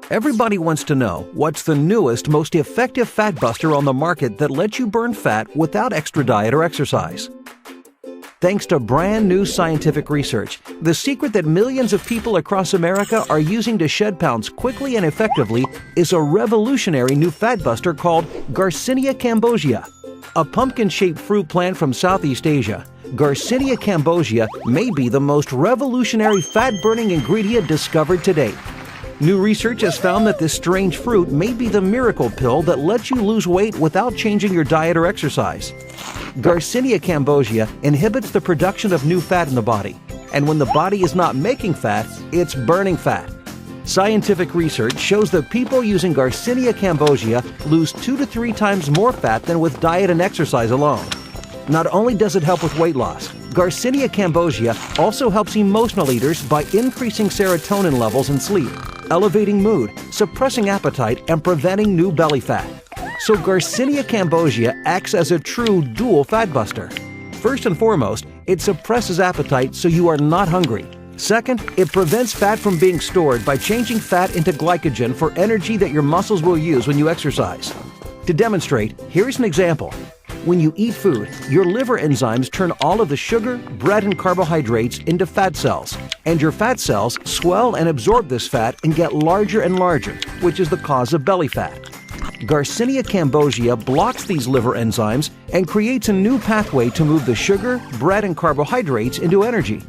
Everybody wants to know what's the newest, most effective fat buster on the market that lets you burn fat without extra diet or exercise. Thanks to brand new scientific research, the secret that millions of people across America are using to shed pounds quickly and effectively is a revolutionary new fat buster called Garcinia cambogia. A pumpkin-shaped fruit plant from Southeast Asia, Garcinia cambogia may be the most revolutionary fat-burning ingredient discovered to date. New research has found that this strange fruit may be the miracle pill that lets you lose weight without changing your diet or exercise. Garcinia cambogia inhibits the production of new fat in the body, and when the body is not making fat, it's burning fat. Scientific research shows that people using Garcinia cambogia lose 2 to 3 times more fat than with diet and exercise alone. Not only does it help with weight loss, Garcinia cambogia also helps emotional eaters by increasing serotonin levels in sleep, elevating mood, suppressing appetite, and preventing new belly fat. So Garcinia cambogia acts as a true dual fat buster. First and foremost, it suppresses appetite so you are not hungry. Second, it prevents fat from being stored by changing fat into glycogen for energy that your muscles will use when you exercise. To demonstrate, here's an example. When you eat food, your liver enzymes turn all of the sugar, bread, and carbohydrates into fat cells, and your fat cells swell and absorb this fat and get larger and larger, which is the cause of belly fat. Garcinia cambogia blocks these liver enzymes and creates a new pathway to move the sugar, bread, and carbohydrates into energy.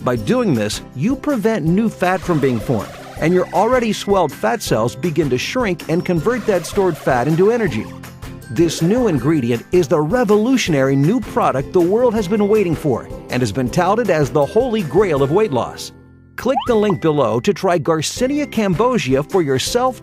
By doing this, you prevent new fat from being formed, and your already swelled fat cells begin to shrink and convert that stored fat into energy. This new ingredient is the revolutionary new product the world has been waiting for and has been touted as the holy grail of weight loss. Click the link below to try Garcinia cambogia for yourself